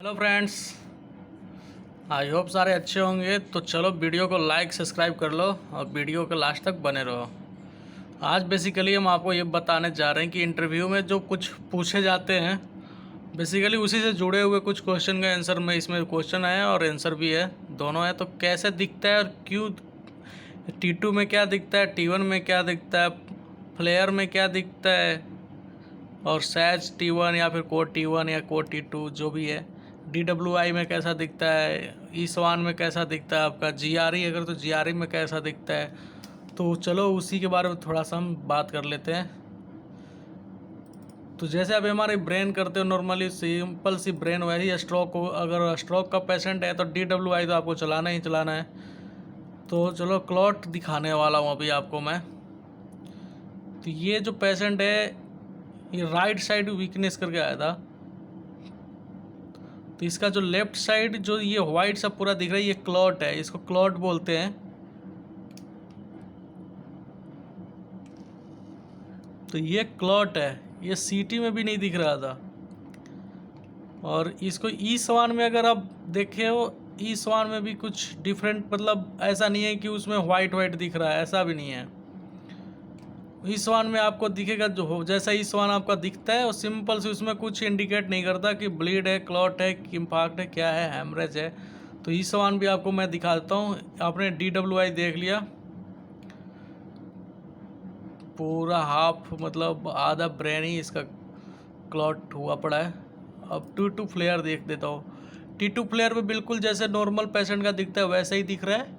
Hello friends, I hope सारे अच्छे होंगे। तो चलो वीडियो को लाइक सब्सक्राइब कर लो और वीडियो के लास्ट तक बने रहो। आज बेसिकली हम आपको ये बताने जा रहे हैं कि इंटरव्यू में जो कुछ पूछे जाते हैं, बेसिकली उसी से जुड़े हुए कुछ क्वेश्चन का आंसर में इसमें क्वेश्चन है और आंसर भी है, दोनों है। तो कैसे दिखता है और क्यों T2 में क्या दिखता है, T1 में क्या दिखता है, फ्लेयर में क्या दिखता है, और सैज T1 या फिर कोड T1 या कोड T2 जो भी है, DWI में कैसा दिखता है, E स्वान में कैसा दिखता है, आपका GRE अगर तो GRE में कैसा दिखता है। तो चलो उसी के बारे में थोड़ा सा हम बात कर लेते हैं। तो जैसे अभी हमारे ब्रेन करते हो नॉर्मली सिंपल सी ब्रेन, वैसी स्ट्रोक हो, अगर स्ट्रोक का पेशेंट है तो DWI तो आपको चलाना ही चलाना है। तो चलो क्लॉट दिखाने वाला हूँ अभी आपको मैं। तो ये जो पेशेंट है ये राइट साइड वीकनेस करके आया था। तो इसका जो लेफ्ट साइड जो ये वाइट सा पूरा दिख रहा है ये क्लॉट है, इसको क्लॉट बोलते हैं। तो ये क्लॉट है, ये सीटी में भी नहीं दिख रहा था। और इसको ई स्वान में अगर आप देखे हो, ई स्वान में भी कुछ डिफरेंट, मतलब ऐसा नहीं है कि उसमें वाइट वाइट दिख रहा है, ऐसा भी नहीं है। ई स्वान में आपको दिखेगा जो जैसा ई स्वान आपका दिखता है वो सिंपल से, उसमें कुछ इंडिकेट नहीं करता कि ब्लीड है, क्लॉट है, इंफाक्ट है, क्या है, हेमरेज है। तो ई स्वान भी आपको मैं दिखा देता हूँ। आपने DWI देख लिया, पूरा हाफ मतलब आधा ब्रेन ही इसका क्लॉट हुआ पड़ा है। अब T2 फ्लेयर देख देता हूँ। T2 फ्लेयर में बिल्कुल जैसे नॉर्मल पेशेंट का दिखता है वैसा ही दिख रहा है।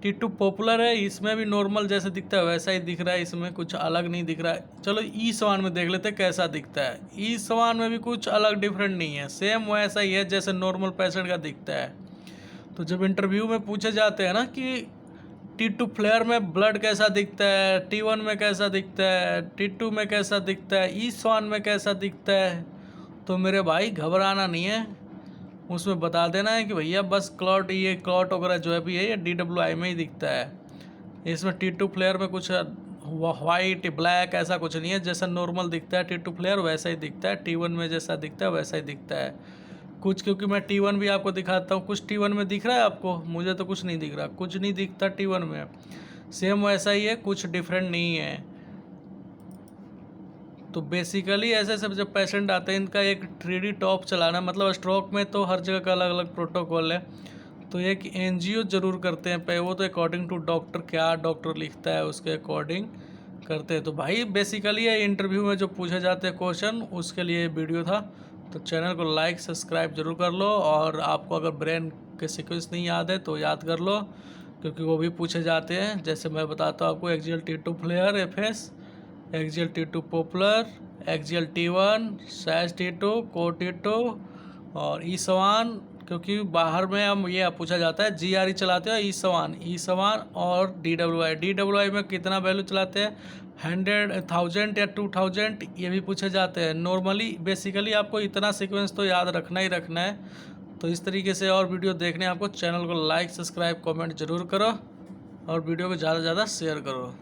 T2 पॉपुलर है, इसमें भी नॉर्मल जैसे दिखता है वैसा ही दिख रहा है, इसमें कुछ अलग नहीं दिख रहा है। चलो ई स्वान में देख लेते हैं कैसा दिखता है। ई स्वान में भी कुछ अलग डिफरेंट नहीं है, सेम वैसा ही है जैसे नॉर्मल पेशेंट का दिखता है। तो जब इंटरव्यू में पूछे जाते हैं ना कि T2 फ्लेयर में ब्लड कैसा दिखता है, T1 में कैसा दिखता है, T2 में कैसा दिखता है, ई स्वान में कैसा दिखता है, तो मेरे भाई घबराना नहीं है, उसमें बता देना है कि भैया बस क्लॉट, ये क्लॉट वगैरह जो है भी है ये DWI में ही दिखता है। इसमें T2 फ्लेयर में कुछ वाइट ब्लैक ऐसा कुछ नहीं है, जैसा नॉर्मल दिखता है T2 फ्लेयर वैसा ही दिखता है, T1 में जैसा दिखता है वैसा ही दिखता है कुछ। क्योंकि मैं T1 भी आपको दिखाता हूँ, कुछ T1 में दिख रहा है आपको, मुझे तो कुछ नहीं दिख रहा, कुछ नहीं दिखता T1 में, सेम वैसा ही है, कुछ डिफरेंट नहीं है। तो बेसिकली ऐसे सब जब पेशेंट आते हैं इनका एक 3D टॉप चलाना, मतलब स्ट्रोक में तो हर जगह का अलग अलग प्रोटोकॉल है। तो एक एनजीओ ज़रूर करते हैं पे, वो तो अकॉर्डिंग टू डॉक्टर, क्या डॉक्टर लिखता है उसके अकॉर्डिंग करते हैं। तो भाई बेसिकली ये इंटरव्यू में जो पूछे जाते हैं क्वेश्चन, उसके लिए वीडियो था। तो चैनल को लाइक सब्सक्राइब जरूर कर लो, और आपको अगर ब्रेन के सीक्वेंस नहीं याद है तो याद कर लो, क्योंकि वो भी पूछे जाते हैं। जैसे मैं बताता हूँ आपको, axial T2 FLAIR FS, axial T2 popular, axial T1, sag T2, code T2 और ई स्वान। क्योंकि बाहर में हम ये पूछा जाता है GRE चलाते हो, ई स्वान और DWI में कितना वैल्यू चलाते हैं, 100, 1000 या 2000, ये भी पूछे जाते हैं। नॉर्मली बेसिकली आपको इतना सीक्वेंस तो याद रखना ही रखना है। तो इस तरीके से और वीडियो देखने आपको चैनल को लाइक सब्सक्राइब कमेंट जरूर करो, और वीडियो को ज़्यादा से ज़्यादा शेयर करो।